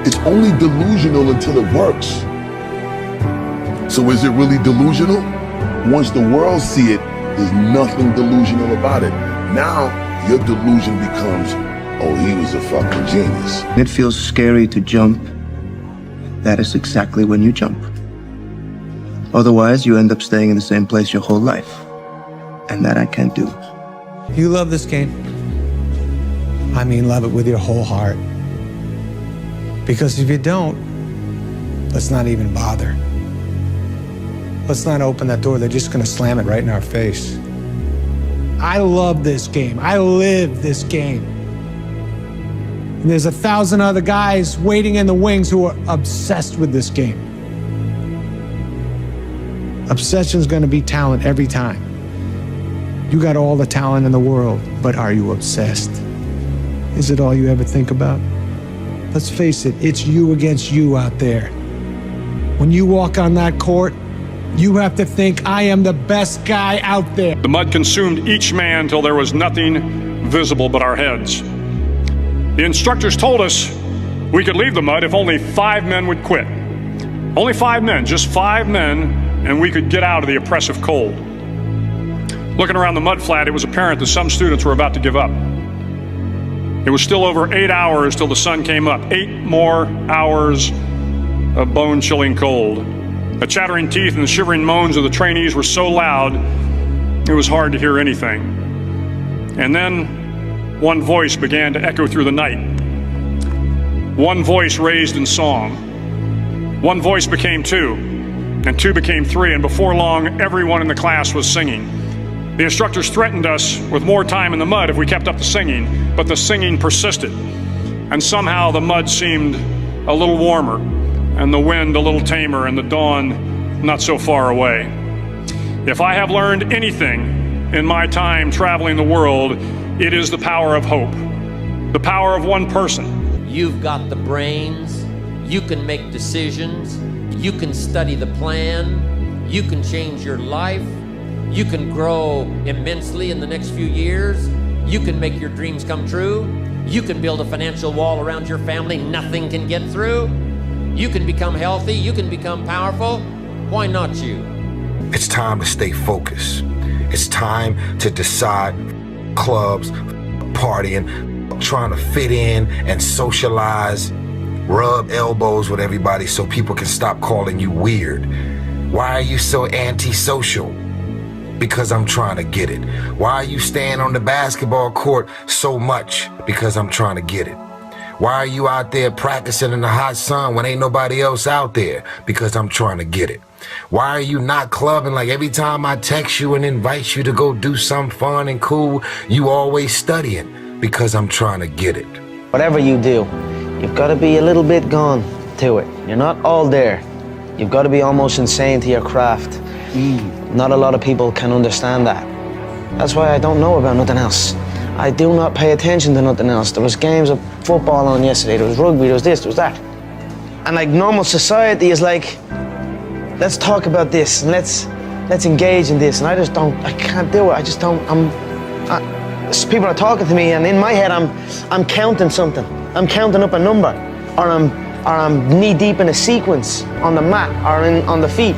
It's only delusional until it works. So is it really delusional? Once the world see it, there's nothing delusional about it. Now, your delusion becomes, oh, he was a fucking genius. It feels scary to jump. That is exactly when you jump. Otherwise, you end up staying in the same place your whole life. And that I can't do. You love this game. I mean, love it with your whole heart. Because if you don't, let's not even bother. Let's not open that door. They're just gonna slam it right in our face. I love this game. I live this game. And there's 1,000 other guys waiting in the wings who are obsessed with this game. Obsession's gonna be talent every time. You got all the talent in the world, but are you obsessed? Is it all you ever think about? Let's face it, it's you against you out there. When you walk on that court, you have to think, I am the best guy out there. The mud consumed each man till there was nothing visible but our heads. The instructors told us we could leave the mud if only 5 men would quit. Only 5 men, just 5 men, and we could get out of the oppressive cold. Looking around the mud flat, it was apparent that some students were about to give up. It was still over 8 hours till the sun came up. 8 more hours of bone-chilling cold. The chattering teeth and the shivering moans of the trainees were so loud, it was hard to hear anything. And then one voice began to echo through the night. One voice raised in song. One voice became 2, and 2 became 3, and before long, everyone in the class was singing. The instructors threatened us with more time in the mud if we kept up the singing, but the singing persisted. And somehow the mud seemed a little warmer, and the wind a little tamer, and the dawn not so far away. If I have learned anything in my time traveling the world, it is the power of hope, the power of one person. You've got the brains, you can make decisions, you can study the plan, you can change your life, you can grow immensely in the next few years, you can make your dreams come true, you can build a financial wall around your family nothing can get through, you can become healthy, you can become powerful. Why not you? It's time to stay focused. It's time to decide clubs, partying, trying to fit in and socialize, rub elbows with everybody so people can stop calling you weird. Why are you so antisocial? Because I'm trying to get it. Why are you staying on the basketball court so much? Because I'm trying to get it. Why are you out there practicing in the hot sun when ain't nobody else out there? Because I'm trying to get it. Why are you not clubbing like every time I text you and invite you to go do something fun and cool, you always studying? Because I'm trying to get it. Whatever you do, you've got to be a little bit gone to it. You're not all there. You've got to be almost insane to your craft. Not a lot of people can understand that. That's why I don't know about nothing else. I do not pay attention to nothing else. There was games of football on yesterday, there was rugby, there was this, there was that. And like normal society is like, let's talk about this and let's engage in this. And I can't do it. I just don't, people are talking to me and in my head I'm counting something. I'm counting up a number or I'm knee deep in a sequence on the mat or on the feet.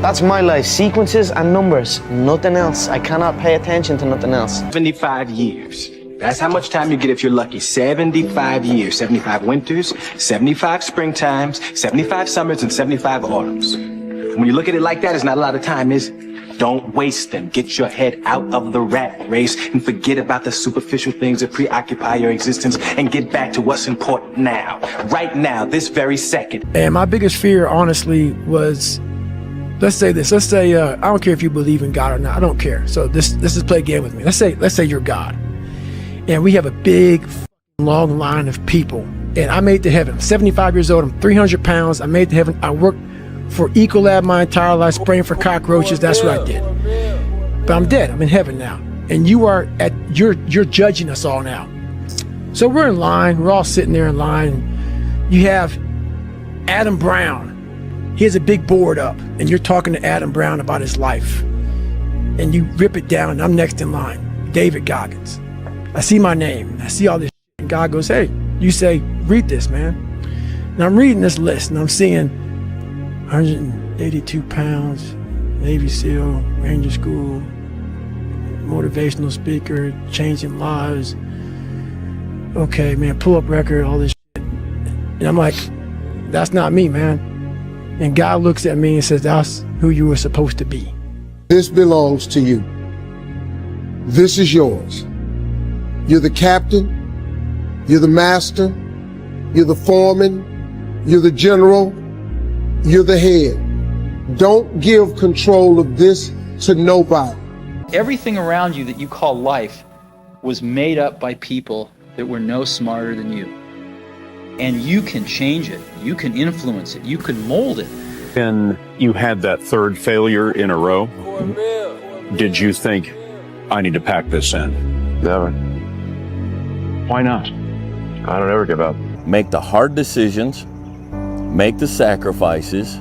That's my life, sequences and numbers, nothing else. I cannot pay attention to nothing else. 75 years. That's how much time you get if you're lucky. 75 years, 75 winters, 75 springtimes, 75 summers, and 75 autumns. When you look at it like that, it's not a lot of time, is it? Don't waste them. Get your head out of the rat race and forget about the superficial things that preoccupy your existence and get back to what's important now. Right now, this very second. And my biggest fear, honestly, was, let's say this. Let's say I don't care if you believe in God or not. I don't care. So this is play a game with me. Let's say you're God, and we have a big long line of people. And I made it to heaven. I'm 75 years old. I'm 300 pounds. I made it to heaven. I worked for Ecolab my entire life, spraying for cockroaches. That's what I did. But I'm dead. I'm in heaven now. And you're judging us all now. So we're in line. We're all sitting there in line. You have Adam Brown. He has a big board up, and you're talking to Adam Brown about his life. And you rip it down, and I'm next in line, David Goggins. I see my name, I see all this shit, and God goes, hey, you say, read this, man. And I'm reading this list and I'm seeing 182 pounds, Navy SEAL, Ranger School, motivational speaker, changing lives. Okay, man, pull up record, all this shit. And I'm like, that's not me, man. And God looks at me and says, that's who you were supposed to be. This belongs to you. This is yours. You're the captain, you're the master, you're the foreman, you're the general, you're the head. Don't give control of this to nobody. Everything around you that you call life was made up by people that were no smarter than you. And you can change it, you can influence it, you can mold it. When you had that third failure in a row, did you think, I need to pack this in? Never. Why not? I don't ever give up. Make the hard decisions, make the sacrifices,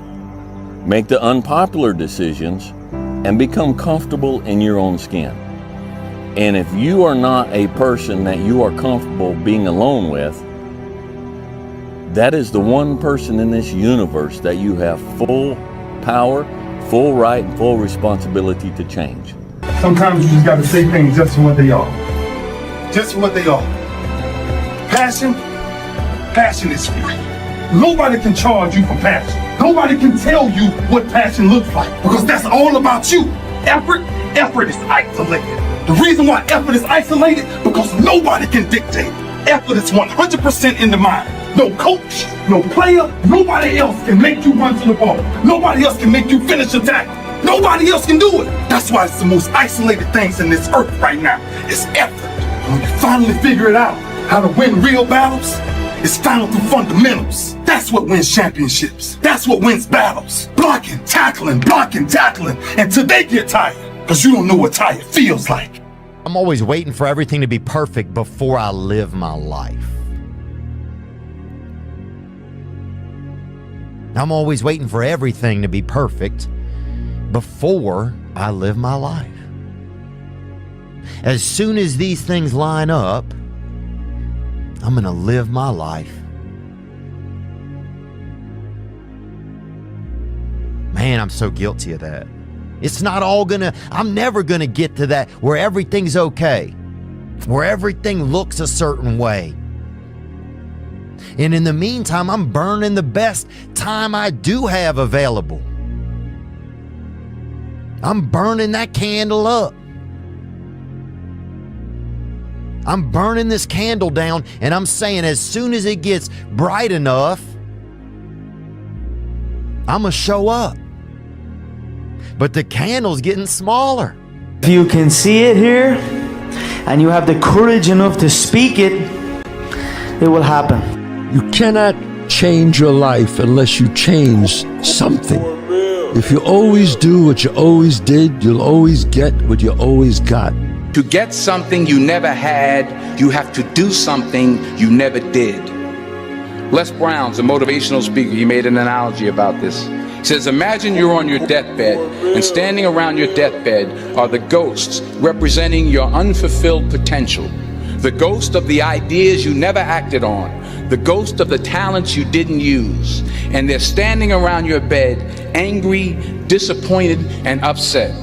make the unpopular decisions, and become comfortable in your own skin. And if you are not a person that you are comfortable being alone with, that is the one person in this universe that you have full power, full right, and full responsibility to change. Sometimes you just gotta say things just for what they are. Just for what they are. Passion is free. Nobody can charge you for passion. Nobody can tell you what passion looks like, because that's all about you. Effort is isolated. The reason why effort is isolated, because nobody can dictate. Effort is 100% in the mind. No coach, no player, nobody else can make you run to the ball. Nobody else can make you finish a tackle. Nobody else can do it. That's why it's the most isolated things in this earth right now. It's effort. When you finally figure it out, how to win real battles, it's found through fundamentals. That's what wins championships. That's what wins battles. Blocking, tackling, until they get tired. Because you don't know what tired feels like. I'm always waiting for everything to be perfect before I live my life. I'm always waiting for everything to be perfect before I live my life. As soon as these things line up, I'm gonna live my life. Man, I'm so guilty of that. It's not all I'm never gonna get to that where everything's okay, where everything looks a certain way. And in the meantime, I'm burning the best time I do have available. I'm burning that candle up. I'm burning this candle down, and I'm saying as soon as it gets bright enough, I'm gonna show up. But the candle's getting smaller. If you can see it here, and you have the courage enough to speak it, it will happen. You cannot change your life unless you change something. If you always do what you always did, you'll always get what you always got. To get something you never had, you have to do something you never did. Les Brown's a motivational speaker. He made an analogy about this. He says, imagine you're on your deathbed, and standing around your deathbed are the ghosts representing your unfulfilled potential. The ghost of the ideas you never acted on, the ghost of the talents you didn't use. And they're standing around your bed, angry, disappointed, and upset.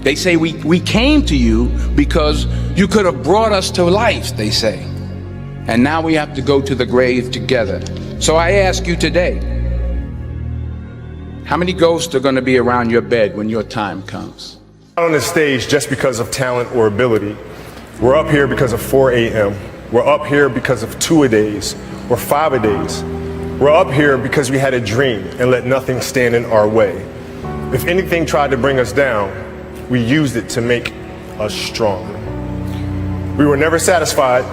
They say, we came to you because you could have brought us to life, they say. And now we have to go to the grave together. So I ask you today, how many ghosts are going to be around your bed when your time comes? Not on this stage just because of talent or ability. We're up here because of 4 a.m. We're up here because of 2-a-days or 5-a-days. We're up here because we had a dream and let nothing stand in our way. If anything tried to bring us down, we used it to make us stronger. We were never satisfied,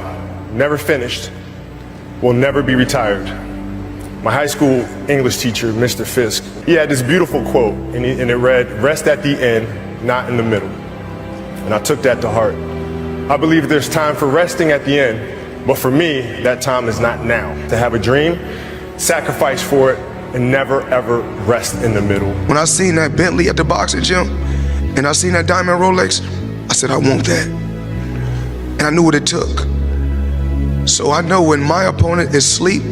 never finished, will never be retired. My high school English teacher, Mr. Fisk, he had this beautiful quote, and it read, "Rest at the end, not in the middle." And I took that to heart. I believe there's time for resting at the end, but for me, that time is not now. To have a dream, sacrifice for it, and never ever rest in the middle. When I seen that Bentley at the boxing gym, and I seen that diamond Rolex, I said, I want that. And I knew what it took. So I know when my opponent is asleep,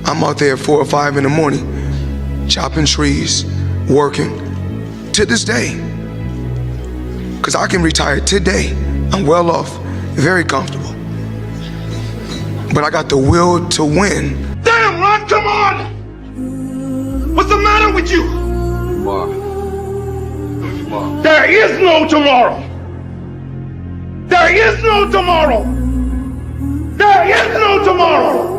I'm out there at 4 or 5 in the morning, chopping trees, working, to this day. Because I can retire today. I'm well off, very comfortable. But I got the will to win. Damn, Ron, come on! What's the matter with you? There is no tomorrow. There is no tomorrow. There is no tomorrow.